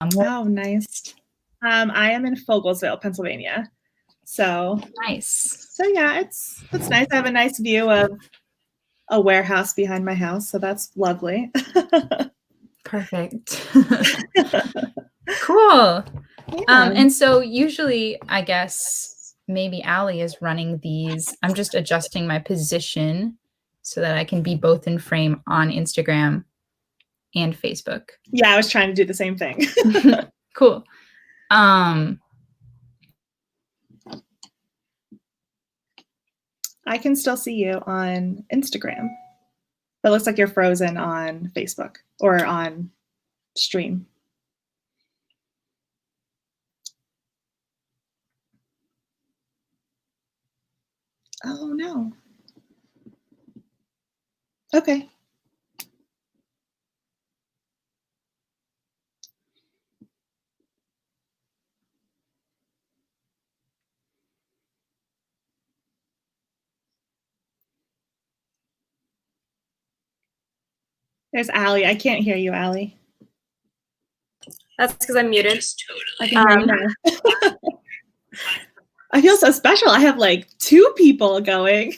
Oh, nice. I am in Fogelsville, Pennsylvania. So nice. So yeah, it's nice. I have a nice view of a warehouse behind my house, so that's lovely. Perfect. Cool. Yeah. And so usually, I guess maybe Allie is running these. I'm just adjusting my position so that I can be both in frame on Instagram and Facebook. Yeah, I was trying to do the same thing. Cool. I can still see you on Instagram. But it looks like you're frozen on Facebook or on stream. Oh, no. Okay. There's Allie. I can't hear you, Allie. That's because I'm muted. I can hear you now. I feel so special. I have like 2 people going.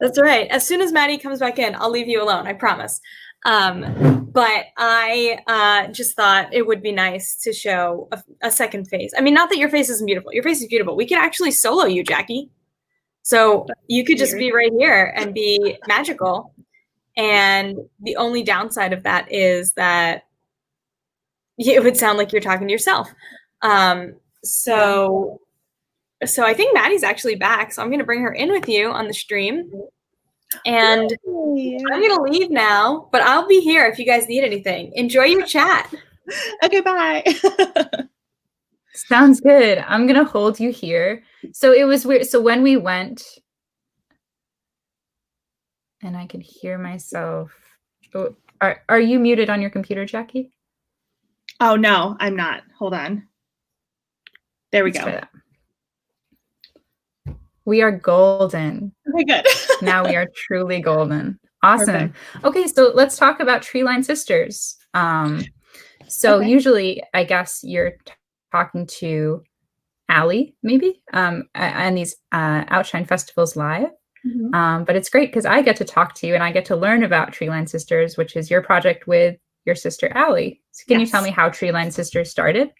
That's right. As soon as Maddie comes back in, I'll leave you alone. I promise. But I just thought it would be nice to show a second face. I mean, not that your face isn't beautiful. Your face is beautiful. We could actually solo you, Jackie. So you could just be right here and be magical. And the only downside of that is that it would sound like you're talking to yourself. So I think Maddie's actually back. So I'm going to bring her in with you on the stream. And I'm going to leave now, but I'll be here if you guys need anything. Enjoy your chat. Okay, bye. Sounds good. I'm going to hold you here. So it was weird. So when we went, and I can hear myself. Oh, are you muted on your computer, Jackie? Oh, no, I'm not. Hold on. There we go. We are golden. Okay, good. Now we are truly golden. Awesome. Perfect. Okay, so let's talk about Treeline Sisters. Usually, I guess you're talking to Allie, maybe, and these Outshine Festivals live. Mm-hmm. But it's great because I get to talk to you and I get to learn about Treeline Sisters, which is your project with your sister Allie. So can you tell me how Treeline Sisters started?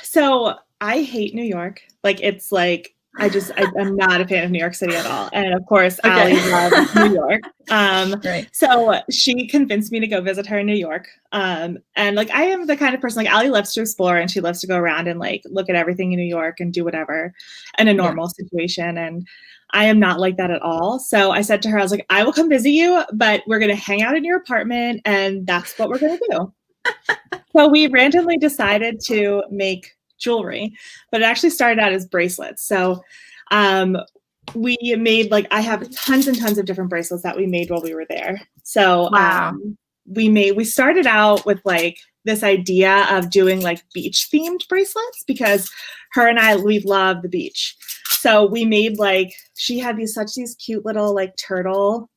So I hate New York. Like, it's like, I'm not a fan of New York City at all. And of course, Allie loves New York. Right. So she convinced me to go visit her in New York. And like, I am the kind of person, like, Allie loves to explore and she loves to go around and like look at everything in New York and do whatever in a normal situation. And I am not like that at all. So I said to her, I was like, I will come visit you, but we're going to hang out in your apartment and that's what we're going to do. So we randomly decided to make jewelry, but it actually started out as bracelets. So we made, like, I have tons and tons of different bracelets that we made while we were there. So we started out with like this idea of doing like beach themed bracelets because her and we love the beach. So we made, like, she had these cute little like turtle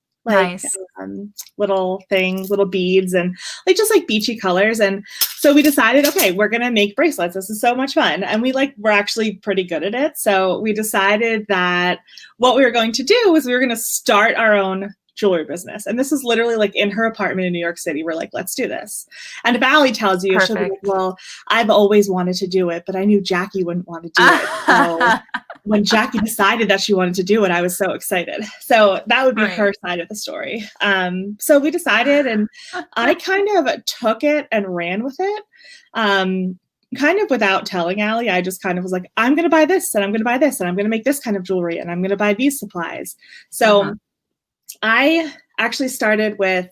little things, little beads, and like just like beachy colors. And so we decided, okay, we're gonna make bracelets. This is so much fun, and we're actually pretty good at it. So we decided that what we were going to do was we were going to start our own jewelry business. And this is literally like in her apartment in New York City. We're like, let's do this. And if Allie tells you, she'll be like, well, I've always wanted to do it, but I knew Jackie wouldn't want to do it. So when Jackie decided that she wanted to do it, I was so excited. So that would be her side of the story. So we decided, and I kind of took it and ran with it. Kind of without telling Allie, I just kind of was like, I'm going to buy this and I'm going to buy this and I'm going to make this kind of jewelry and I'm going to buy these supplies. So I actually started with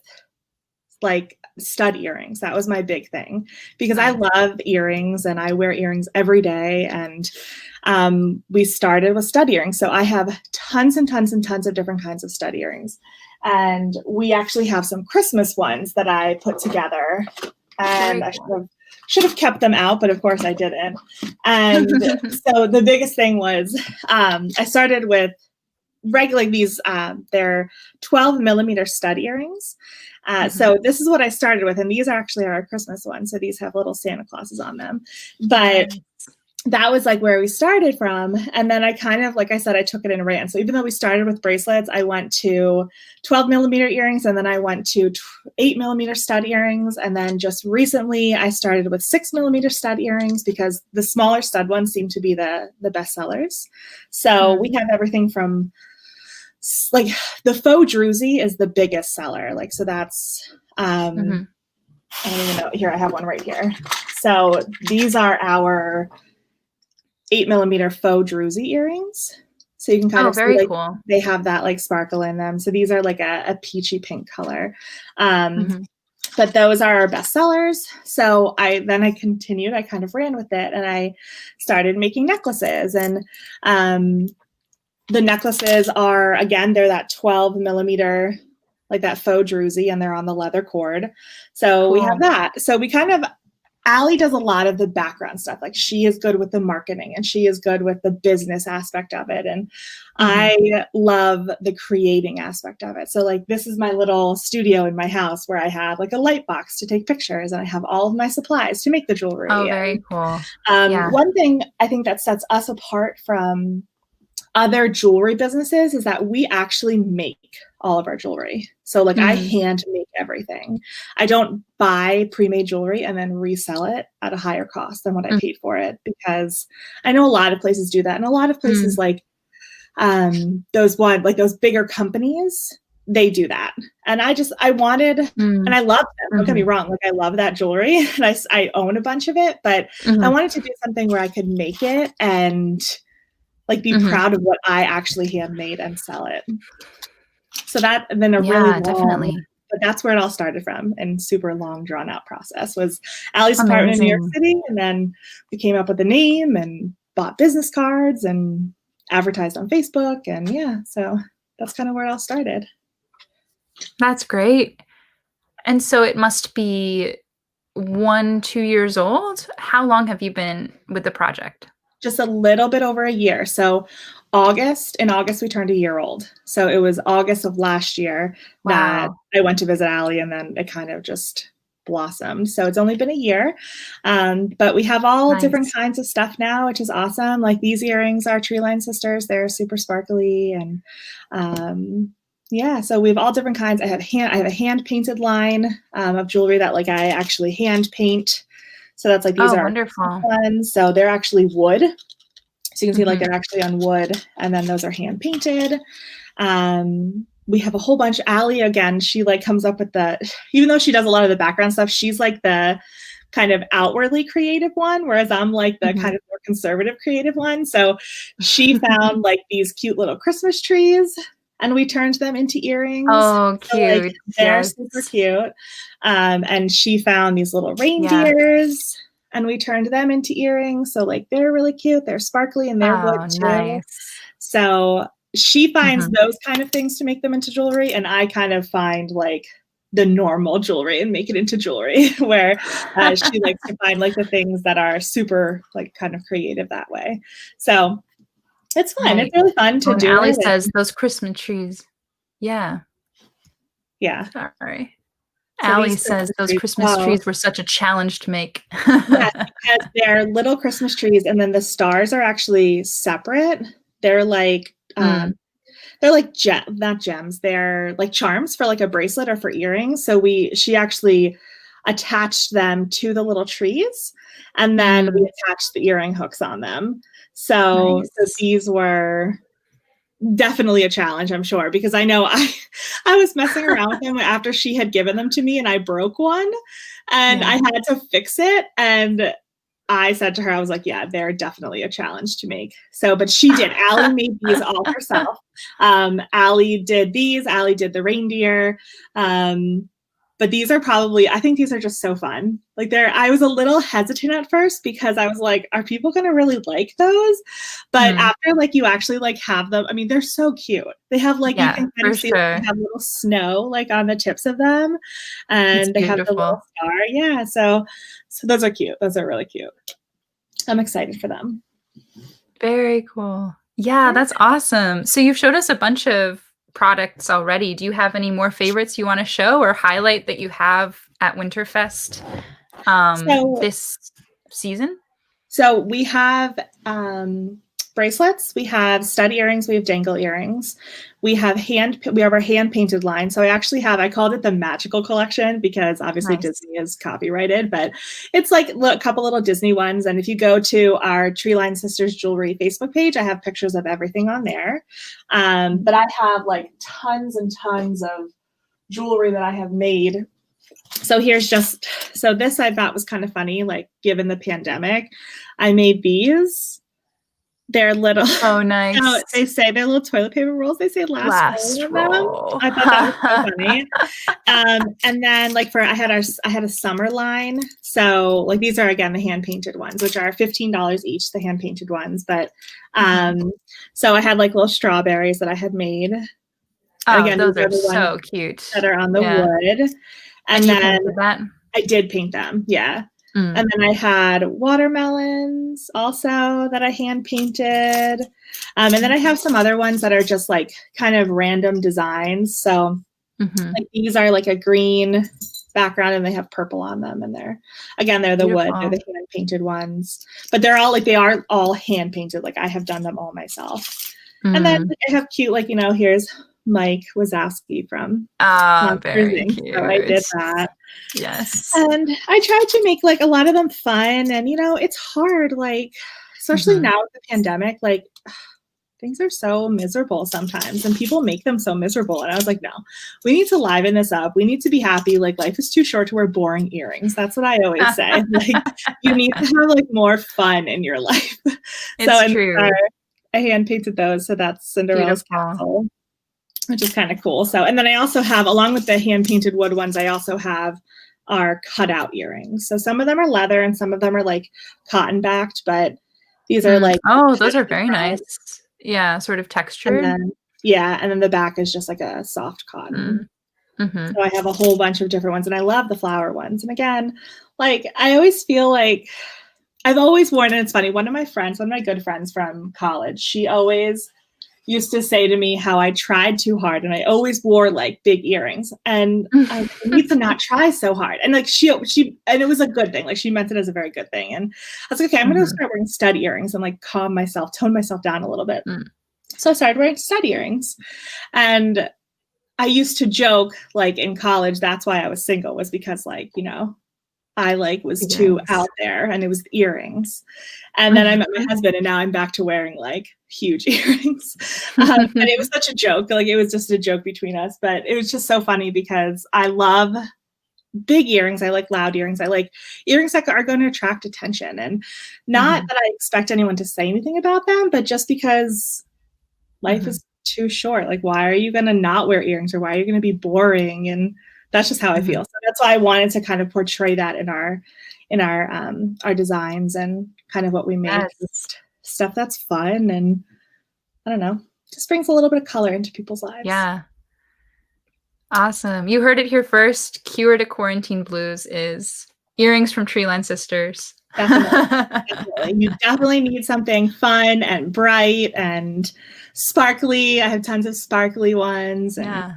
like stud earrings. That was my big thing because I love earrings and I wear earrings every day. And we started with stud earrings. So I have tons and tons and tons of different kinds of stud earrings. And we actually have some Christmas ones that I put together. And I should have kept them out, but of course I didn't. And so the biggest thing was I started with regular these they're 12 millimeter stud earrings. So this is what I started with, and these are actually our Christmas ones. So these have little Santa Clauses on them, but that was like where we started from. And then I kind of, like I said, I took it and ran. So even though we started with bracelets, I went to 12 millimeter earrings, and then I went to 8 millimeter stud earrings. And then just recently I started with 6 millimeter stud earrings because the smaller stud ones seem to be the best sellers. So we have everything from like the faux druzy is the biggest seller. Like, so that's, I don't even know. Here, I have one right here. So these are our 8 millimeter faux druzy earrings. So you can kind of see, like, cool. They have that like sparkle in them. So these are like a peachy pink color. But those are our best sellers. So I continued, I kind of ran with it, and I started making necklaces. And the necklaces are, again, they're that 12 millimeter, like that faux druzy, and they're on the leather cord. So we have that. So we kind of, Allie does a lot of the background stuff. Like, she is good with the marketing, and she is good with the business aspect of it. And I love the creating aspect of it. So like, this is my little studio in my house where I have like a light box to take pictures, and I have all of my supplies to make the jewelry. Oh, very cool. One thing I think that sets us apart from other jewelry businesses is that we actually make all of our jewelry. So like I hand make everything. I don't buy pre-made jewelry and then resell it at a higher cost than what I paid for it, because I know a lot of places do that. And a lot of places like those bigger companies, they do that. And I wanted, and I love them. Don't get me wrong. Like, I love that jewelry, and I own a bunch of it, but I wanted to do something where I could make it and like be proud of what I actually handmade and sell it. So that, and then really long, definitely. but that's where it all started from, and super long drawn out process was Allie's apartment in New York City. And then we came up with a name and bought business cards and advertised on Facebook. And so that's kind of where it all started. That's great. And so it must be 1-2 years old. How long have you been with the project? Just a little bit over a year. So in August, we turned a year old. So it was August of last year that I went to visit Allie, and then it kind of just blossomed. So it's only been a year. But we have all different kinds of stuff now, which is awesome. Like, these earrings are Treeline Sisters. They're super sparkly. And so we have all different kinds. I have a hand painted line of jewelry that like I actually hand paint. So that's like, these are wonderful ones. So they're actually wood. So you can see like they're actually on wood, and then those are hand painted. We have a whole bunch. Allie, again, she like comes up with even though she does a lot of the background stuff, she's like the kind of outwardly creative one, whereas I'm like the kind of more conservative creative one. So she found like these cute little Christmas trees, and we turned them into earrings. Oh, cute. So, like, they're super cute. And she found these little reindeers, and we turned them into earrings. So like, they're really cute. They're sparkly, and they're wood too. Nice. So she finds those kind of things to make them into jewelry, and I kind of find like the normal jewelry and make it into jewelry, where she likes to find like the things that are super like kind of creative that way. So it's fun. It's really fun to do. Allie says those Christmas trees. Yeah. Sorry. So Allie says those Christmas trees were such a challenge to make. Yes, because they're little Christmas trees, and then the stars are actually separate. They're like not gems. They're like charms for like a bracelet or for earrings. So she actually attached them to the little trees, and then we attached the earring hooks on them. So these were definitely a challenge, I'm sure, because I know I was messing around with them after she had given them to me, and I broke one, and I had to fix it. And I said to her, I was like, yeah, they're definitely a challenge to make. So, but she did. Allie made these all herself. Allie did these. Allie did the reindeer. But these are I think these are just so fun. Like, I was a little hesitant at first, because I was like, are people going to really like those? But after like you actually like have them, I mean, they're so cute. They have like, you can kind of see they have little snow like on the tips of them, and they have the little star. Yeah. So those are cute. Those are really cute. I'm excited for them. Very cool. Yeah, that's awesome. So you've showed us a bunch of products already. Do you have any more favorites you want to show or highlight that you have at Winterfest So this season? So we have bracelets, we have stud earrings, we have dangle earrings, we have our hand painted line. So I called it the magical collection because obviously Nice. Disney is copyrighted, but it's like a couple little Disney ones. And if you go to our Treeline Sisters Jewelry Facebook page, I have pictures of everything on there. But I have like tons and tons of jewelry that I have made. So this I thought was kind of funny, like given the pandemic, I made these. They're little, Oh, nice. they say they're little toilet paper rolls. They say last roll. I thought that was so funny. And then like I had a summer line. So like these are again the hand painted ones, which are $15 each, the hand painted ones. But so I had like little strawberries that I had made. Oh, again, those are so cute. That are on the wood. And then that? I did paint them, yeah. And then I had watermelons also that I hand painted. And then I have some other ones that are just like kind of random designs. So like these are like a green background and they have purple on them. And they're the wood, they're the hand painted ones. But they are all hand painted. Like I have done them all myself. And then I have cute, like, here's Mike Wazowski from very cute. So I did that. Yes. And I tried to make like a lot of them fun. And, it's hard, like, especially now with the pandemic, like things are so miserable sometimes and people make them so miserable. And I was like, no, we need to liven this up. We need to be happy. Like life is too short to wear boring earrings. That's what I always say. Like you need to have like more fun in your life. It's true. I hand painted those. So that's Cinderella's castle, which is kind of cool. So, and then I also have, along with the hand painted wood ones, I also have our cutout earrings. So some of them are leather and some of them are like cotton backed, but these are like, those are very nice. Yeah, sort of textured. And then the back is just like a soft cotton. So I have a whole bunch of different ones and I love the flower ones. And again, like I always feel like I've always worn, and it's funny, one of my good friends from college, she always used to say to me how I tried too hard and I always wore like big earrings and I need to not try so hard. And like she and it was a good thing. Like she meant it as a very good thing. And I was like, okay, I'm going to start wearing stud earrings and like tone myself down a little bit. So I started wearing stud earrings. And I used to joke like in college, that's why I was single, was because like, I like was too out there and it was earrings. And then I met my husband and now I'm back to wearing like huge earrings. And it was such a joke. Like it was just a joke between us, but it was just so funny because I love big earrings. I like loud earrings. I like earrings that are going to attract attention, and not that I expect anyone to say anything about them, but just because life is too short. Like, why are you going to not wear earrings, or why are you going to be boring? And that's just how I feel. So that's why I wanted to kind of portray that in our designs and kind of what we make. Just stuff that's fun and I don't know, just brings a little bit of color into people's lives. Yeah. Awesome. You heard it here first. Cure to quarantine blues is earrings from Treeline Sisters. Definitely. You definitely need something fun and bright and sparkly. I have tons of sparkly ones. And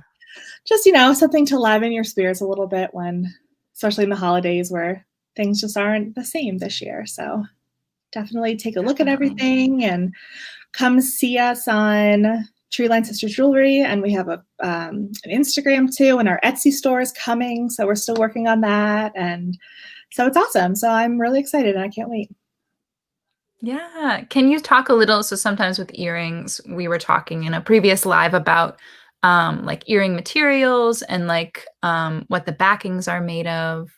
just, something to liven your spirits a little bit especially in the holidays where things just aren't the same this year. So definitely take a look at everything and come see us on Treeline Sisters Jewelry. And we have an Instagram too, and our Etsy store is coming. So we're still working on that. And so it's awesome. So I'm really excited and I can't wait. Yeah. Can you talk a little? So sometimes with earrings, we were talking in a previous live about like earring materials and like what the backings are made of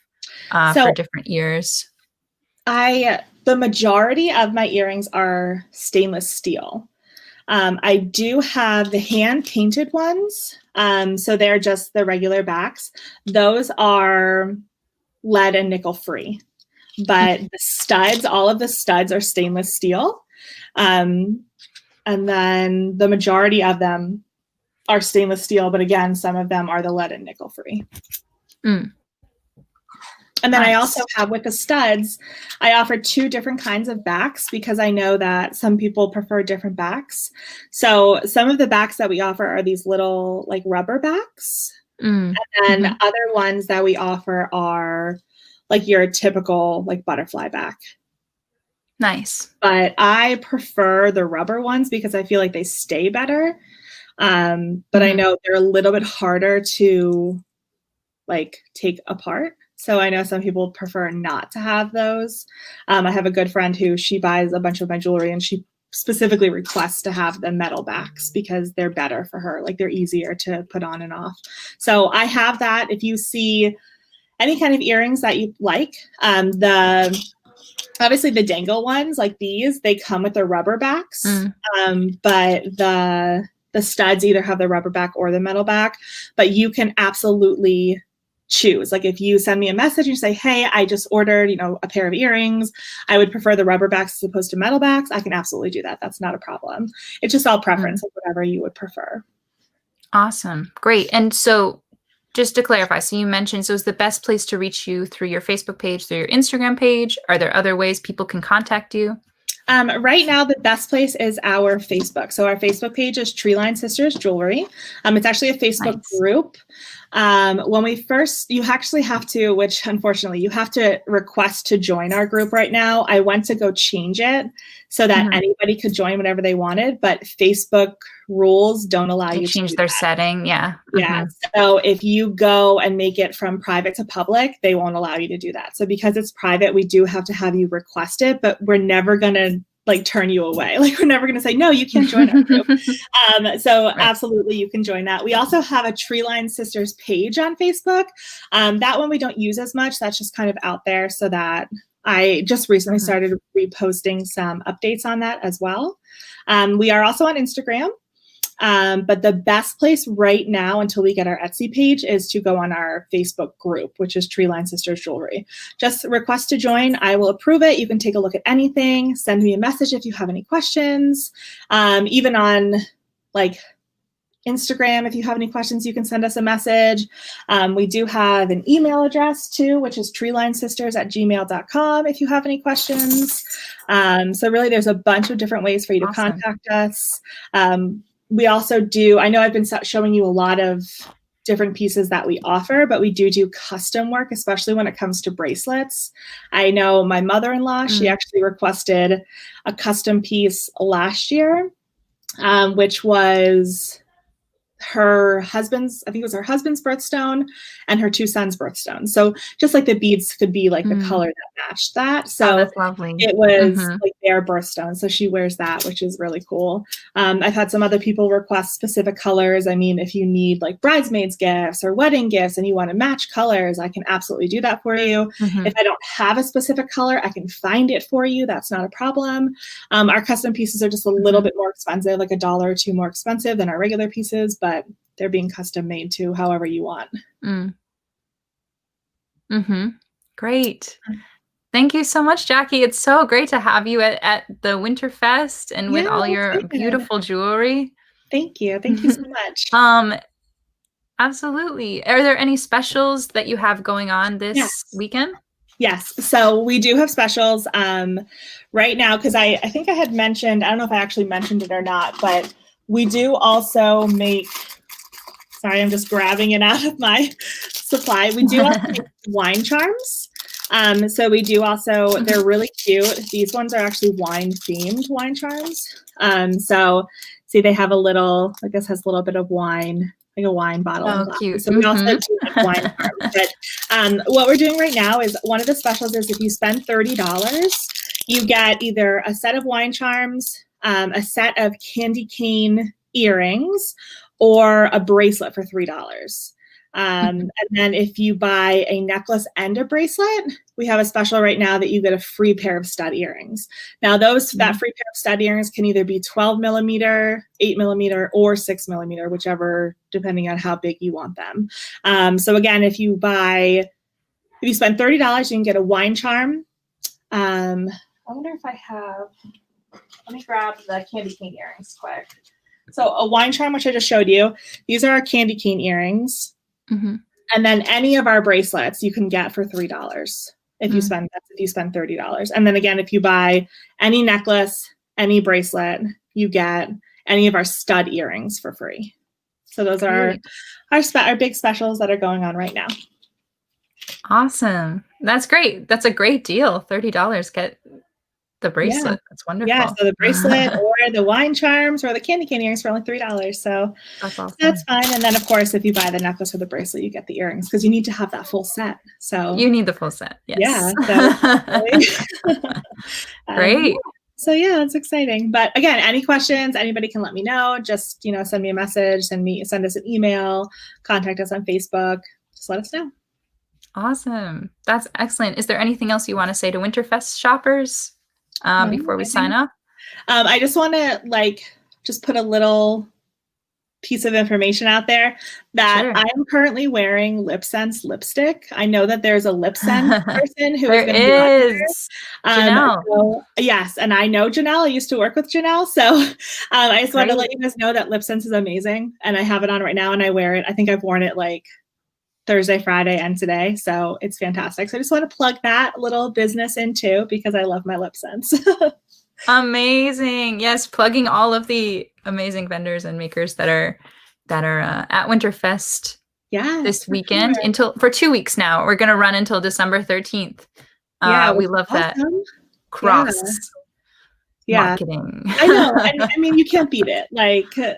for different ears. The majority of my earrings are stainless steel. I do have the hand painted ones. So they're just the regular backs. Those are lead and nickel free, but the studs, all of the studs are stainless steel. And then the majority of them are stainless steel, but again, some of them are the lead and nickel free. And then I Nice. also have with the studs, I offer 2 different kinds of backs because I know that some people prefer different backs. So some of the backs that we offer are these little like rubber backs. Mm. And Mhm. other ones that we offer are like your typical like butterfly back. Nice. But I prefer the rubber ones because I feel like they stay better. But I know they're a little bit harder to like take apart. So I know some people prefer not to have those. I have a good friend who she buys a bunch of my jewelry and she specifically requests to have the metal backs because they're better for her. Like they're easier to put on and off. So I have that. If you see any kind of earrings that you like, obviously the dangle ones like these, they come with the rubber backs. But the studs either have the rubber back or the metal back, but you can absolutely choose. Like if you send me a message and you say, hey, I just ordered, a pair of earrings, I would prefer the rubber backs as opposed to metal backs, I can absolutely do that. That's not a problem. It's just all preference of whatever you would prefer. Awesome. Great. And so just to clarify, so you mentioned, so is the best place to reach you through your Facebook page, through your Instagram page? Are there other ways people can contact you? Right now, the best place is our Facebook. So our Facebook page is Treeline Sisters Jewelry. It's actually a Facebook group. When we first, you actually have to, which unfortunately you have to request to join our group right now. I went to go change it so that anybody could join whenever they wanted, but Facebook rules don't allow you to change their setting. Yeah. Yeah. So if you go and make it from private to public, they won't allow you to do that. So because it's private, we do have to have you request it, but we're never going to like turn you away. Like we're never going to say, no, you can't join our group. Absolutely, you can join that. We also have a Treeline Sisters page on Facebook. That one we don't use as much. That's just kind of out there so that I just recently started reposting some updates on that as well. We are also on Instagram. But the best place right now until we get our Etsy page is to go on our Facebook group, which is Treeline Sisters Jewelry. Just request to join. I will approve it. You can take a look at anything. Send me a message if you have any questions. Even on like Instagram, if you have any questions, you can send us a message. We do have an email address too, which is treelinesisters@gmail.com if you have any questions. So really there's a bunch of different ways for you to contact us. We also do, I know I've been showing you a lot of different pieces that we offer, but we do custom work, especially when it comes to bracelets. I know my mother-in-law, she actually requested a custom piece last year, which was her husband's, I think it was her husband's birthstone and her 2 sons' birthstones. So just like the beads could be like the color that matched that. So that's lovely. It was like their birthstone. So she wears that, which is really cool. I've had some other people request specific colors. I mean, if you need like bridesmaids gifts or wedding gifts and you want to match colors, I can absolutely do that for you. If I don't have a specific color, I can find it for you. That's not a problem. Our custom pieces are just a little bit more expensive, like $1 or $2 more expensive than our regular pieces, but they're being custom made too, however you want. Great. Thank you so much, Jackie. It's so great to have you at the Winterfest and with all your beautiful jewelry. Thank you. Thank you so much. Absolutely. Are there any specials that you have going on this weekend? Yes. So we do have specials right now because I think I had mentioned, I don't know if I actually mentioned it or not, but we do also make, sorry, I'm just grabbing it out of my supply. We do also make wine charms. So we do also, they're really cute. These ones are actually wine themed wine charms. So see, they have a little, I guess has a little bit of wine, like a wine bottle. Oh, cute. So we also do like wine charms. But what we're doing right now is one of the specials is if you spend $30, you get either a set of wine charms, a set of candy cane earrings, or a bracelet for $3. And then if you buy a necklace and a bracelet, we have a special right now that you get a free pair of stud earrings. Now that free pair of stud earrings can either be 12 millimeter, 8 millimeter, or 6 millimeter, whichever, depending on how big you want them. So again, if you spend $30, you can get a wine charm. I wonder if I have, let me grab the candy cane earrings quick. So a wine charm, which I just showed you, these are our candy cane earrings. And then any of our bracelets you can get for $3 if you spend $30. And then again, if you buy any necklace, any bracelet, you get any of our stud earrings for free. So those are our big specials that are going on right now. Awesome. That's great. That's a great deal. $30. Get the bracelet. That's wonderful. Yeah, so the bracelet or the wine charms or the candy cane earrings for only $3. So that's awesome. That's fine. And then of course, if you buy the necklace or the bracelet, you get the earrings because you need to have that full set. So you need the full set. Yes. Yeah. So, great. So yeah, it's exciting. But again, any questions, anybody can let me know. Just, send me a message, send us an email, contact us on Facebook. Just let us know. Awesome. That's excellent. Is there anything else you want to say to Winterfest shoppers before we sign off? I just want to just put a little piece of information out there that I am currently wearing Lip Sense lipstick. I know that there's a Lip Sense person who is going to be on here. Janelle. So, yes, and I know Janelle. I used to work with Janelle, so I just want to let you guys know that Lip Sense is amazing, and I have it on right now, and I wear it. I think I've worn it Thursday, Friday, and today, so it's fantastic. So I just want to plug that little business in too because I love my Lip Sense. Amazing. Yes, plugging all of the amazing vendors and makers that are at Winterfest this weekend for 2 weeks now. We're going to run until December 13th. We love that cross marketing. I know. And I mean, you can't beat it.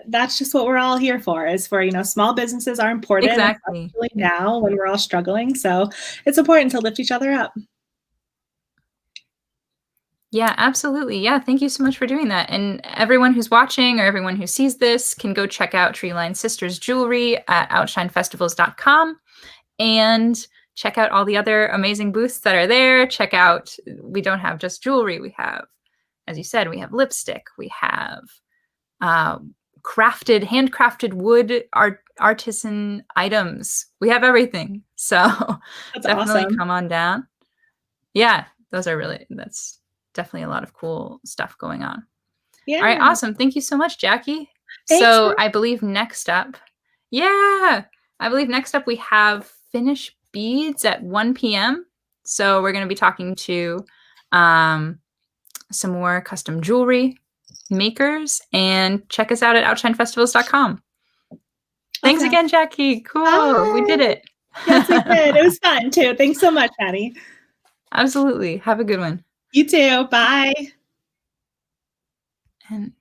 That's just what we're all here for, is for, small businesses are important. Exactly. Especially now when we're all struggling. So it's important to lift each other up. Yeah, absolutely. Yeah, thank you so much for doing that. And everyone who's watching or everyone who sees this can go check out Treeline Sisters jewelry at outshinefestivals.com and check out all the other amazing booths that are there. Check out, we don't have just jewelry. We have, as you said, we have lipstick. We have handcrafted wood artisan items. We have everything. So definitely come on down. Yeah, that's definitely a lot of cool stuff going on. Yeah. All right. Awesome. Thank you so much, Jackie. So I believe next up we have Finish Beads at 1 p.m. So we're going to be talking to some more custom jewelry makers, and check us out at outshinefestivals.com. Thanks again, Jackie. Cool. Bye. We did it. Yes, we did. It was fun too. Thanks so much, Patty. Absolutely. Have a good one. You too. Bye. And